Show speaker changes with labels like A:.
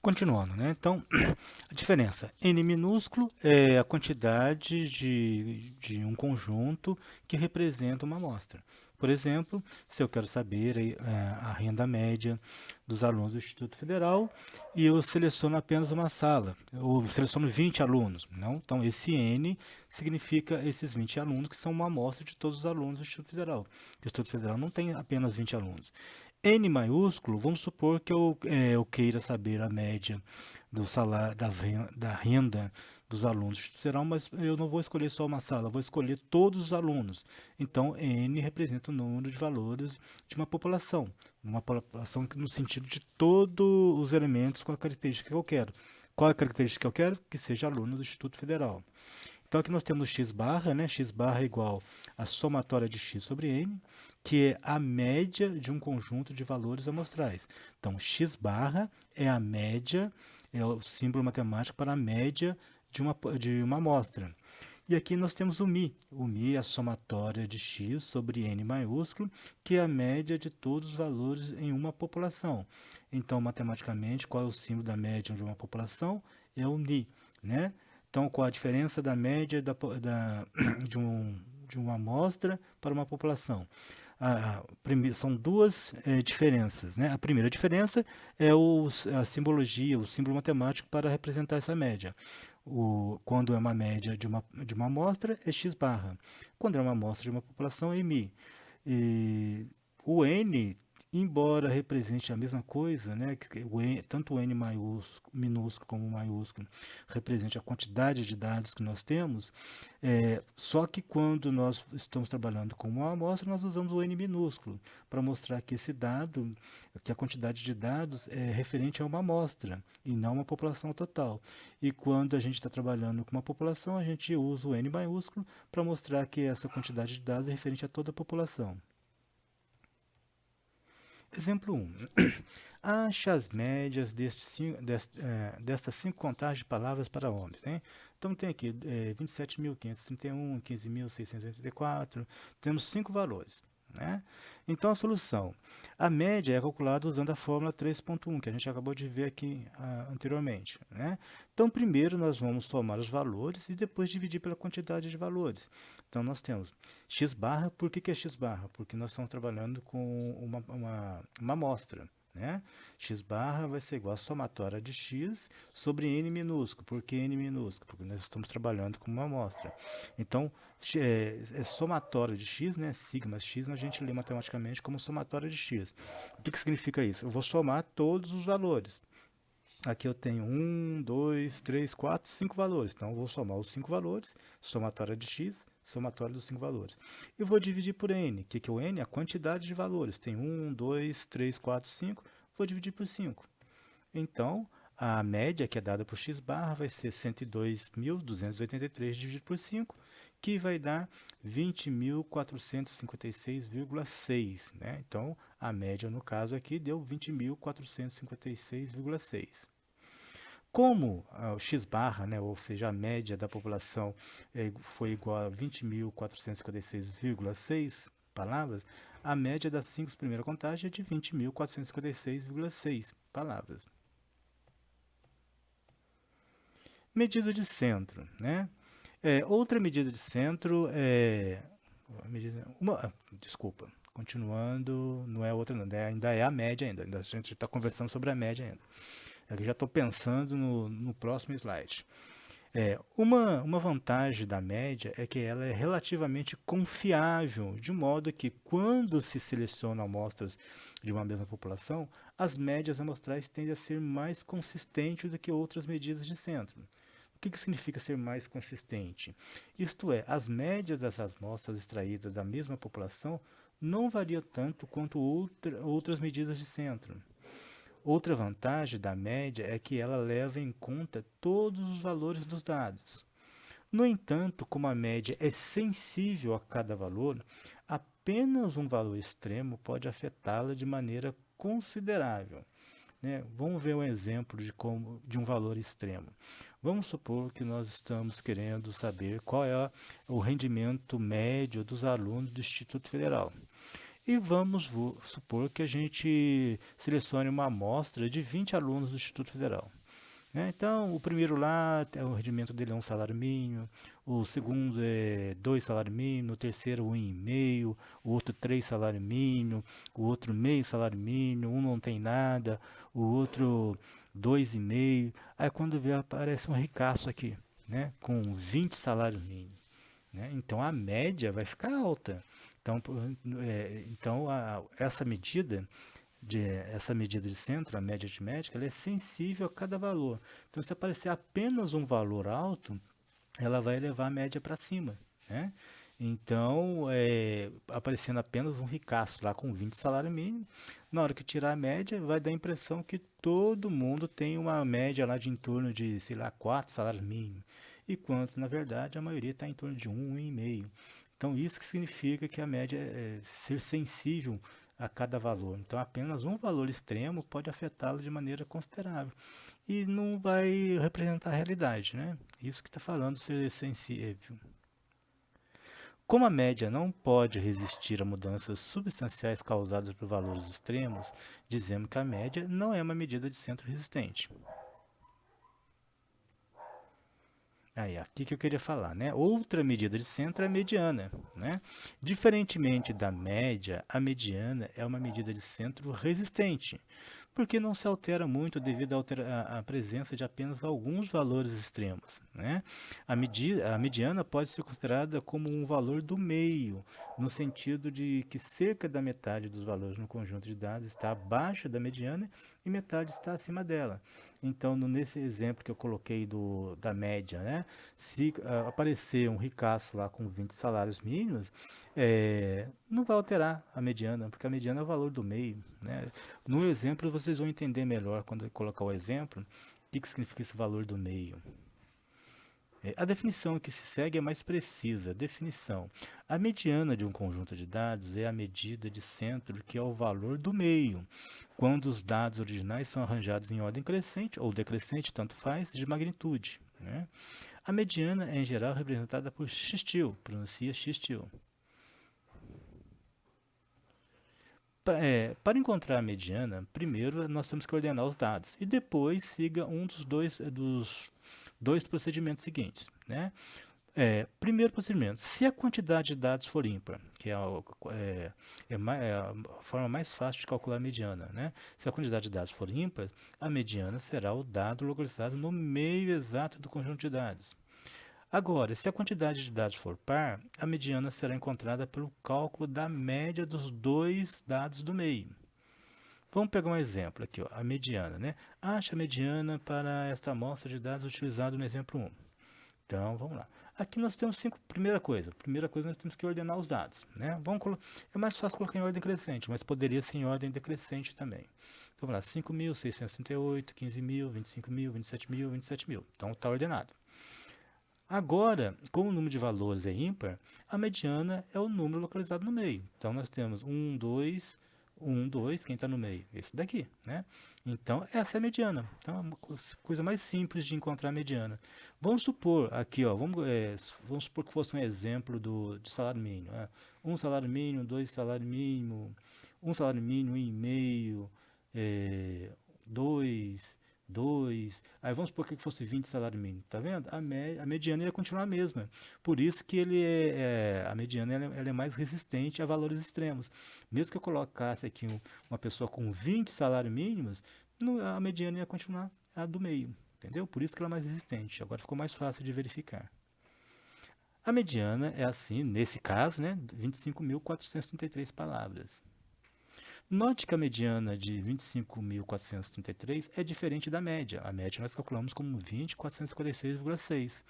A: Continuando, né? Então, a diferença. N minúsculo é a quantidade de um conjunto que representa uma amostra. Por exemplo, se eu quero saber a renda média dos alunos do Instituto Federal e eu seleciono apenas uma sala, ou seleciono 20 alunos, não? Então, esse N significa esses 20 alunos que são uma amostra de todos os alunos do Instituto Federal. O Instituto Federal não tem apenas 20 alunos. N maiúsculo, vamos supor que eu queira saber a média do salário, da renda dos alunos do Instituto Federal, mas eu não vou escolher só uma sala, eu vou escolher todos os alunos. Então, N representa o número de valores de uma população no sentido de todos os elementos com a característica que eu quero. Qual é a característica que eu quero? Que seja aluno do Instituto Federal. Então aqui nós temos x barra, né? X barra é igual a somatória de x sobre n, que é a média de um conjunto de valores amostrais. Então x barra é a média, é o símbolo matemático para a média de uma amostra. E aqui nós temos o μ. O μ é a somatória de x sobre n maiúsculo, que é a média de todos os valores em uma população. Então, matematicamente, qual é o símbolo da média de uma população? É o μ, né? Então, qual a diferença da média de uma amostra para uma população? São duas diferenças, né? A primeira diferença é a simbologia, o símbolo matemático para representar essa média. Quando é uma média de uma amostra, é x barra. Quando é uma amostra de uma população, é μ. E o n, embora represente a mesma coisa, né, tanto o n minúsculo como o maiúsculo represente a quantidade de dados que nós temos, só que quando nós estamos trabalhando com uma amostra, nós usamos o n minúsculo para mostrar que esse dado, que a quantidade de dados é referente a uma amostra e não uma população total. E quando a gente está trabalhando com uma população, a gente usa o n maiúsculo para mostrar que essa quantidade de dados é referente a toda a população. Exemplo 1. Ache as médias destas 5 contagens de palavras para homens. Né? Então, tem aqui 27.531, 15.684. Temos 5 valores. Né? Então, a solução. A média é calculada usando a fórmula 3.1, que a gente acabou de ver aqui anteriormente. Né? Então, primeiro nós vamos somar os valores e depois dividir pela quantidade de valores. Então, nós temos x barra. Por que é x barra? Porque nós estamos trabalhando com uma amostra. Né? X barra vai ser igual a somatória de x sobre n minúsculo. Por que n minúsculo? Porque nós estamos trabalhando com uma amostra. Então, é somatória de x, né? Sigma x, a gente lê matematicamente como somatória de x. O que significa isso? Eu vou somar todos os valores. Aqui eu tenho 1, 2, 3, 4, 5 valores. Então, eu vou somar os 5 valores, somatória de x, somatória dos 5 valores. E vou dividir por n. O que é o n? A quantidade de valores. Tem 1, 2, 3, 4, 5. Vou dividir por 5. Então, a média que é dada por x barra vai ser 102.283 dividido por 5, que vai dar 20.456,6. Né? Então, a média no caso aqui deu 20.456,6. Como o x barra, né, ou seja, a média da população foi igual a 20.456,6 palavras, a média das 5 primeiras contagens é de 20.456,6 palavras. Medida de centro. Né? Outra medida de centro é... Desculpa, continuando, não é outra não, ainda é a média ainda. A gente está conversando sobre a média ainda. Eu já estou pensando no próximo slide. Uma vantagem da média é que ela é relativamente confiável, de modo que quando se selecionam amostras de uma mesma população, as médias amostrais tendem a ser mais consistentes do que outras medidas de centro. O que significa ser mais consistente? Isto é, as médias dessas amostras extraídas da mesma população não variam tanto quanto outras medidas de centro. Outra vantagem da média é que ela leva em conta todos os valores dos dados. No entanto, como a média é sensível a cada valor, apenas um valor extremo pode afetá-la de maneira considerável. Né? Vamos ver um exemplo de um valor extremo. Vamos supor que nós estamos querendo saber qual é o rendimento médio dos alunos do Instituto Federal. E vamos supor que a gente selecione uma amostra de 20 alunos do Instituto Federal. Então, o primeiro lá, o rendimento dele é um salário mínimo, o segundo é 2 salários mínimos, o terceiro 1,5, o outro 3 salários mínimos, o outro meio salário mínimo, um não tem nada, o outro 2,5. Aí quando vê aparece um ricaço aqui, né, com 20 salários mínimos. Então a média vai ficar alta. Então, essa medida de centro, a média aritmética, ela é sensível a cada valor. Então, se aparecer apenas um valor alto, ela vai levar a média para cima. Né? Então, aparecendo apenas um ricaço lá com 20 salário mínimo, na hora que tirar a média, vai dar a impressão que todo mundo tem uma média lá de em torno de, sei lá, 4 salários mínimos, enquanto, na verdade, a maioria está em torno de 1,5. Então, isso que significa que a média é ser sensível a cada valor. Então, apenas um valor extremo pode afetá-lo de maneira considerável e não vai representar a realidade, né? Isso que está falando ser sensível. Como a média não pode resistir a mudanças substanciais causadas por valores extremos, dizemos que a média não é uma medida de centro resistente. Aí, aqui que eu queria falar, né? Outra medida de centro é a mediana, né? Diferentemente da média, a mediana é uma medida de centro resistente, porque não se altera muito devido à presença de apenas alguns valores extremos, né? A mediana pode ser considerada como um valor do meio, no sentido de que cerca da metade dos valores no conjunto de dados está abaixo da mediana e metade está acima dela. Então, nesse exemplo que eu coloquei da média, né? Se aparecer um ricaço lá com 20 salários mínimos, não vai alterar a mediana, porque a mediana é o valor do meio. Né? No exemplo, vocês vão entender melhor quando eu colocar o exemplo, o que significa esse valor do meio. A definição que se segue é mais precisa. Definição. A mediana de um conjunto de dados é a medida de centro, que é o valor do meio, quando os dados originais são arranjados em ordem crescente ou decrescente, tanto faz, de magnitude. Né? A mediana é, em geral, representada por x-til, pronuncia x-til. Para encontrar a mediana, primeiro nós temos que ordenar os dados e depois siga um dos dois procedimentos seguintes. Né? Primeiro procedimento, se a quantidade de dados for ímpar, que é a forma mais fácil de calcular a mediana, né? Se a quantidade de dados for ímpar, a mediana será o dado localizado no meio exato do conjunto de dados. Agora, se a quantidade de dados for par, a mediana será encontrada pelo cálculo da média dos dois dados do meio. Vamos pegar um exemplo aqui, ó, a mediana. Né? Acha a mediana para esta amostra de dados utilizado no exemplo 1. Então, vamos lá. Aqui nós temos primeira coisa nós temos que ordenar os dados. Né? É mais fácil colocar em ordem crescente, mas poderia ser em ordem decrescente também. Então, vamos lá, 5.638, 15.000, 25.000, 27.000, 27.000. Então, está ordenado. Agora, como o número de valores é ímpar, a mediana é o número localizado no meio. Então, nós temos 1, 2, 1, 2, quem está no meio? Esse daqui, né? Então, essa é a mediana. Então, é uma coisa mais simples de encontrar a mediana. Vamos supor, aqui, ó, vamos supor que fosse um exemplo de salário mínimo. Né? 1 salário mínimo, 2 salário mínimo, 1 salário mínimo, 1,5, 2, aí vamos supor que fosse 20 salário mínimo, tá vendo? A mediana ia continuar a mesma. Por isso que a mediana ela é mais resistente a valores extremos. Mesmo que eu colocasse aqui uma pessoa com 20 salários mínimos, a mediana ia continuar a do meio, entendeu? Por isso que ela é mais resistente. Agora ficou mais fácil de verificar. A mediana é assim, nesse caso, né, 25.433 palavras. Note que a mediana de 25.433 é diferente da média. A média nós calculamos como 20.456,6.